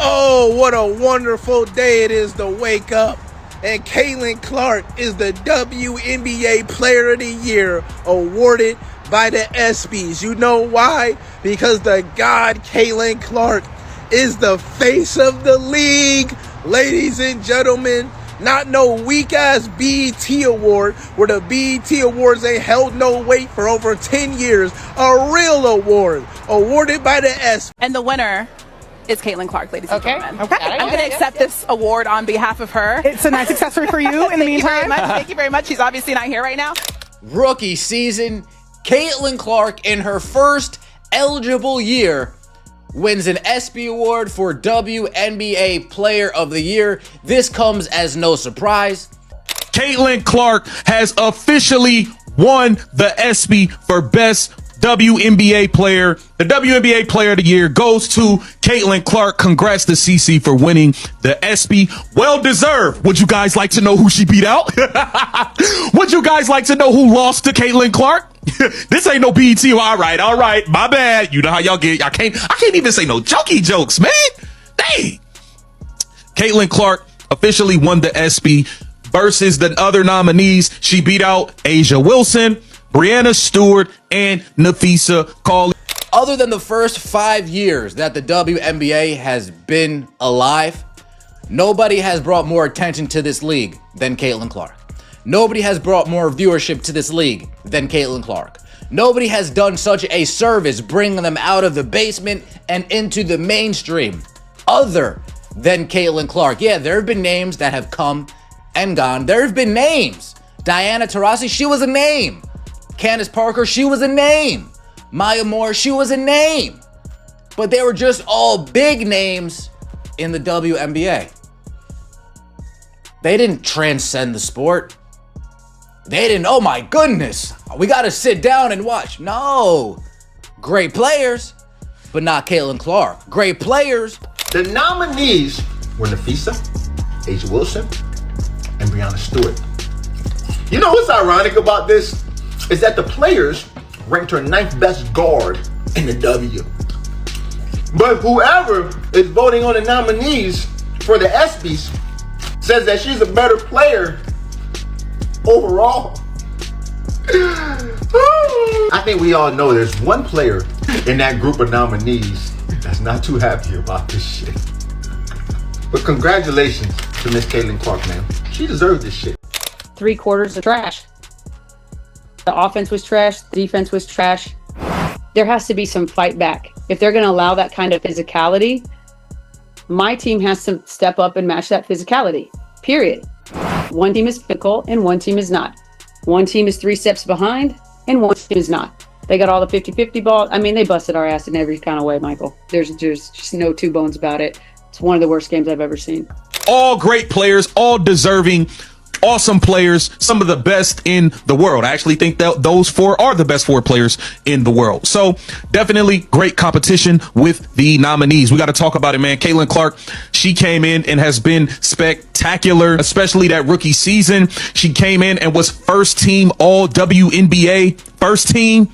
Oh, what a wonderful day it is to wake up. And Caitlin Clark is the WNBA Player of the Year awarded by the ESPYs. You know why? Because the god Caitlin Clark is the face of the league. Ladies and gentlemen, not no weak-ass BET award where the BET Awards ain't held no weight for over 10 years. A real award awarded by the ESPYs. And the winner is Caitlin Clark, ladies and gentlemen. Okay. I'm going to accept this award on behalf of her. It's a nice accessory for you in the meantime. Thank you very much. She's obviously not here right now. Rookie season, Caitlin Clark in her first eligible year wins an ESPY award for WNBA Player of the Year. This comes as no surprise. Caitlin Clark has officially won the ESPY for Best WNBA Player. The WNBA Player of the Year goes to Caitlin Clark. Congrats to CC for winning the ESPY. Well deserved. Would you guys like to know who she beat out? Would you guys like to know who lost to Caitlin Clark? This ain't no BET. All right. My bad. You know how y'all get. I can't even say no jokey jokes, man. Dang. Caitlin Clark officially won the ESPY versus the other nominees. She beat out Asia Wilson, Brianna Stewart, and Nafisa Cawley. Other than the first 5 years that the WNBA has been alive, nobody has brought more attention to this league than Caitlin Clark. Nobody has brought more viewership to this league than Caitlin Clark. Nobody has done such a service bringing them out of the basement and into the mainstream other than Caitlin Clark. Yeah, there have been names that have come and gone. There have been names. Diana Taurasi, she was a name. Candace Parker, she was a name. Maya Moore, she was a name. But they were just all big names in the WNBA. They didn't transcend the sport. They didn't, oh my goodness, we got to sit down and watch. No. Great players, but not Caitlin Clark. Great players. The nominees were Nafisa, Asia Wilson, and Brianna Stewart. You know what's ironic about this? Is that the players ranked her 9th best guard in the W. But whoever is voting on the nominees for the ESPYs says that she's a better player overall. I think we all know there's one player in that group of nominees that's not too happy about this shit. But congratulations to Miss Caitlin Clark, man. She deserved this shit. 3 quarters of trash. The offense was trash. The defense was trash. There has to be some fight back. If they're going to allow that kind of physicality, my team has to step up and match that physicality, period. One team is physical and one team is not. One team is 3 steps behind and one team is not. They got all the 50-50 ball. I mean, they busted our ass in every kind of way, Michael. There's just no two bones about it. It's one of the worst games I've ever seen. All great players, all deserving, awesome players, some of the best in the world. I actually think that those 4 are the best 4 players in the world. So definitely great competition with the nominees. We got to talk about it, man. Caitlin Clark, she came in and has been spectacular, especially that rookie season. She came in and was first team all WNBA, first team,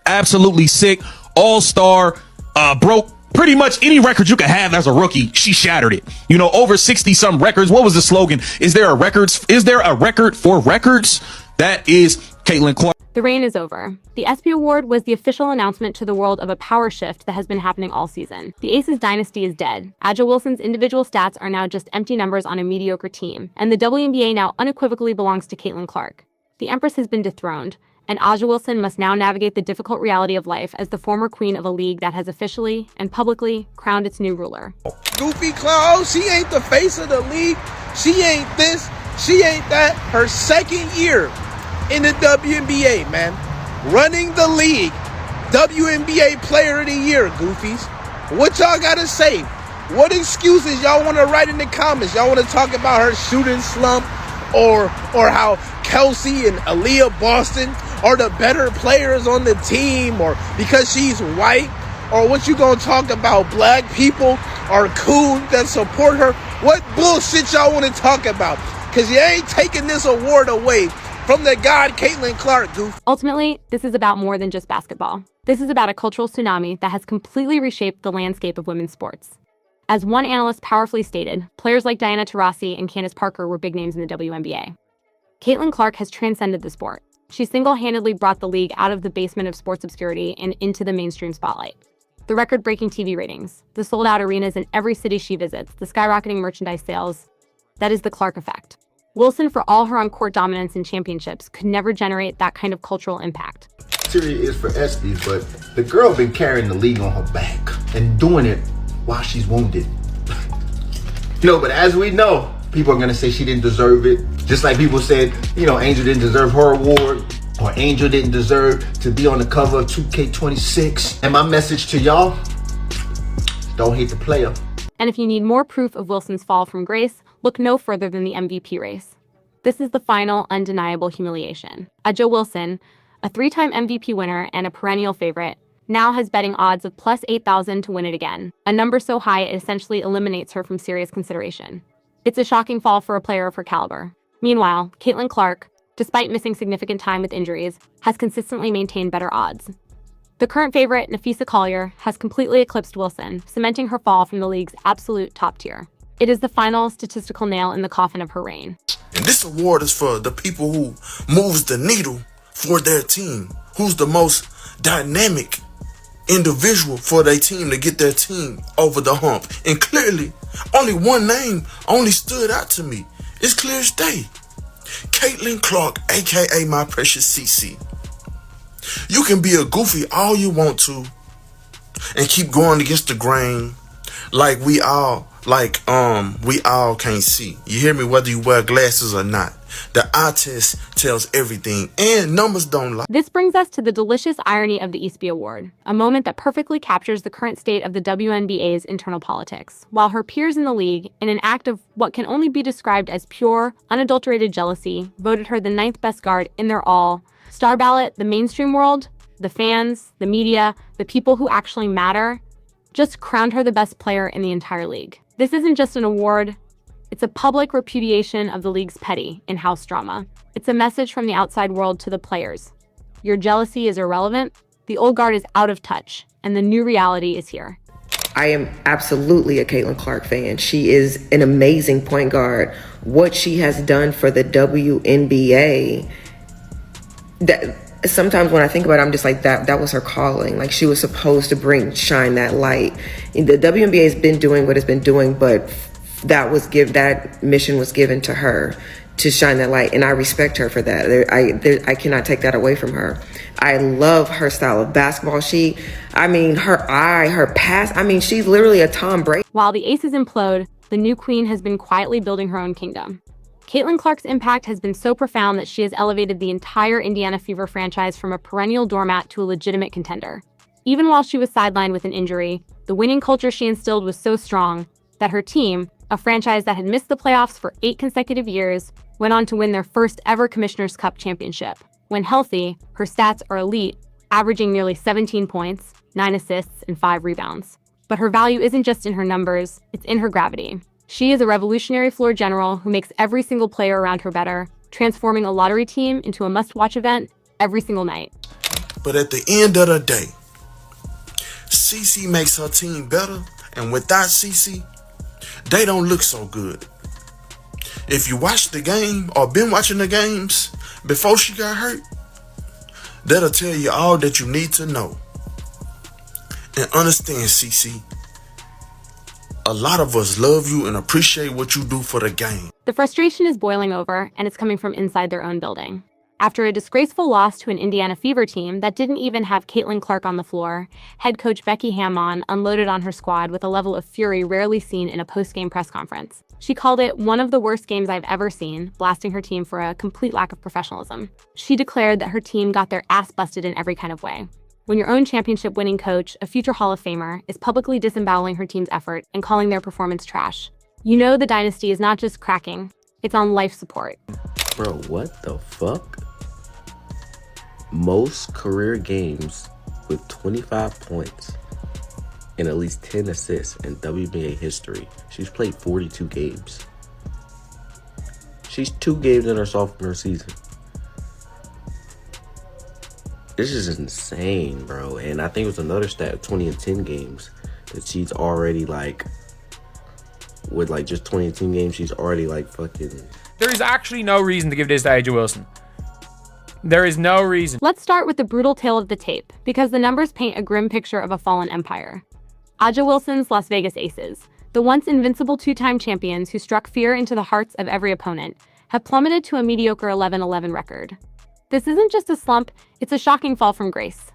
absolutely sick, all-star, broke pretty much any record you could have as a rookie. She shattered it. You know, over 60 some records. What was the slogan? Is there a record for records? That is Caitlin Clark. The reign is over. The ESPY Award was the official announcement to the world of a power shift that has been happening all season. The Aces dynasty is dead. Aja Wilson's individual stats are now just empty numbers on a mediocre team, and the WNBA now unequivocally belongs to Caitlin Clark. The Empress has been dethroned, and Aja Wilson must now navigate the difficult reality of life as the former queen of a league that has officially and publicly crowned its new ruler. Goofy clown, she ain't the face of the league. She ain't this, she ain't that. Her second year in the WNBA, man. Running the league. WNBA Player of the Year, goofies. What y'all gotta say? What excuses y'all want to write in the comments? Y'all want to talk about her shooting slump or how Kelsey and Aaliyah Boston are the better players on the team, or because she's white, or what you gonna talk about? Black people are cool that support her. What bullshit y'all want to talk about? Because you ain't taking this award away from the god Caitlin Clark, goof. Ultimately, this is about more than just basketball. This is about a cultural tsunami that has completely reshaped the landscape of women's sports. As one analyst powerfully stated, players like Diana Taurasi and Candace Parker were big names in the WNBA. Caitlin Clark has transcended the sport. She single-handedly brought the league out of the basement of sports obscurity and into the mainstream spotlight. The record-breaking TV ratings, the sold-out arenas in every city she visits, the skyrocketing merchandise sales, that is the Clark effect. Wilson, for all her on-court dominance and championships, could never generate that kind of cultural impact. Serious is for ESPYs, but the girl been carrying the league on her back and doing it while she's wounded. But as we know, people are gonna say she didn't deserve it. Just like people said, Angel didn't deserve her award, or Angel didn't deserve to be on the cover of 2K26. And my message to y'all, don't hate the player. And if you need more proof of Wilson's fall from grace, look no further than the MVP race. This is the final, undeniable humiliation. A'ja Wilson, a 3-time MVP winner and a perennial favorite, now has betting odds of plus 8,000 to win it again, a number so high it essentially eliminates her from serious consideration. It's a shocking fall for a player of her caliber. Meanwhile, Caitlin Clark, despite missing significant time with injuries, has consistently maintained better odds. The current favorite, Napheesa Collier, has completely eclipsed Wilson, cementing her fall from the league's absolute top tier. It is the final statistical nail in the coffin of her reign. And this award is for the people who moves the needle for their team, who's the most dynamic individual for their team to get their team over the hump. And clearly, only one name only stood out to me. It's clear as day. Caitlin Clark, aka my precious CC. You can be a goofy all you want to and keep going against the grain like we all can't see. You hear me? Whether you wear glasses or not. The eye test tells everything, and numbers don't lie. This brings us to the delicious irony of the ESPY Award, a moment that perfectly captures the current state of the WNBA's internal politics. While her peers in the league, in an act of what can only be described as pure, unadulterated jealousy, voted her the 9th best guard in their all star ballot, the mainstream world, the fans, the media, the people who actually matter, just crowned her the best player in the entire league. This isn't just an award. It's a public repudiation of the league's petty in-house drama. It's a message from the outside world to the players. Your jealousy is irrelevant, the old guard is out of touch, and the new reality is here. I am absolutely a Caitlin Clark fan. She is an amazing point guard. What she has done for the WNBA, that sometimes when I think about it, I'm just like, that was her calling. Like, she was supposed to shine that light. The WNBA has been doing what it's been doing, but that mission was given to her to shine that light, and I respect her for that. I cannot take that away from her. I love her style of basketball. Her pass. She's literally a Tom Brady. While the Aces implode, the new queen has been quietly building her own kingdom. Caitlin Clark's impact has been so profound that she has elevated the entire Indiana Fever franchise from a perennial doormat to a legitimate contender. Even while she was sidelined with an injury, the winning culture she instilled was so strong that her team, a franchise that had missed the playoffs for 8 consecutive years, went on to win their first ever Commissioner's Cup championship. When healthy, her stats are elite, averaging nearly 17 points, 9 assists, and 5 rebounds. But her value isn't just in her numbers, it's in her gravity. She is a revolutionary floor general who makes every single player around her better, transforming a lottery team into a must-watch event every single night. But at the end of the day, CC makes her team better, and without CC, they don't look so good. If you watch the game or been watching the games before she got hurt, that'll tell you all that you need to know. And understand, CC, a lot of us love you and appreciate what you do for the game. The frustration is boiling over, and it's coming from inside their own building. After a disgraceful loss to an Indiana Fever team that didn't even have Caitlin Clark on the floor, head coach Becky Hammon unloaded on her squad with a level of fury rarely seen in a post-game press conference. She called it one of the worst games I've ever seen, blasting her team for a complete lack of professionalism. She declared that her team got their ass busted in every kind of way. When your own championship-winning coach, a future Hall of Famer, is publicly disemboweling her team's effort and calling their performance trash, you know the dynasty is not just cracking, it's on life support. Bro, what the fuck? Most career games with 25 points and at least 10 assists in WNBA history. She's played 42 games. She's 2 games in her sophomore season. This is insane, bro. And I think it was another stat, 20 and 10 games, that she's already with like just 20 games, she's already like fucking. There is actually no reason to give this to Aja Wilson. There is no reason. Let's start with the brutal tale of the tape, because the numbers paint a grim picture of a fallen empire. Aja Wilson's Las Vegas Aces, the once invincible two-time champions who struck fear into the hearts of every opponent, have plummeted to a mediocre 11-11 record. This isn't just a slump, it's a shocking fall from grace.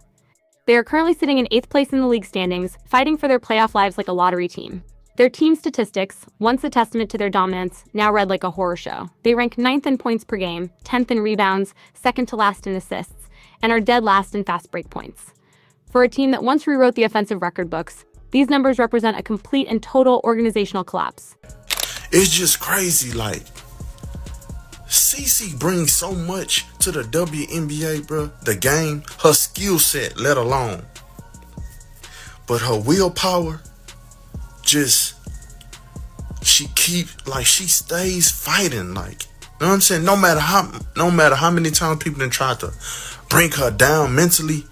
They are currently sitting in 8th place in the league standings, fighting for their playoff lives like a lottery team. Their team statistics, once a testament to their dominance, now read like a horror show. They rank 9th in points per game, 10th in rebounds, 2nd to last in assists, and are dead last in fast break points. For a team that once rewrote the offensive record books, these numbers represent a complete and total organizational collapse. It's just crazy, like, Cece brings so much to the WNBA, bro. The game, her skill set, let alone. But her willpower, just, she stays fighting, like, you know what I'm saying? No matter how many times people done tried to bring her down mentally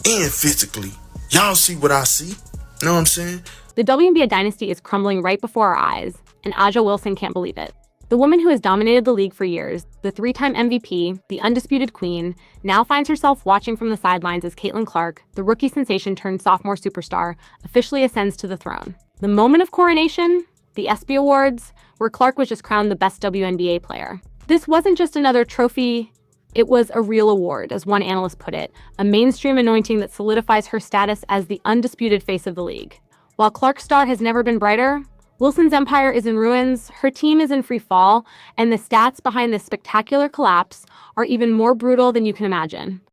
and physically. Y'all see what I see? You know what I'm saying? The WNBA dynasty is crumbling right before our eyes, and Aja Wilson can't believe it. The woman who has dominated the league for years, the 3-time MVP, the undisputed queen, now finds herself watching from the sidelines as Caitlin Clark, the rookie sensation turned sophomore superstar, officially ascends to the throne. The moment of coronation, the ESPY Awards, where Clark was just crowned the best WNBA player. This wasn't just another trophy, it was a real award, as one analyst put it, a mainstream anointing that solidifies her status as the undisputed face of the league. While Clark's star has never been brighter, Wilson's empire is in ruins, her team is in free fall, and the stats behind this spectacular collapse are even more brutal than you can imagine.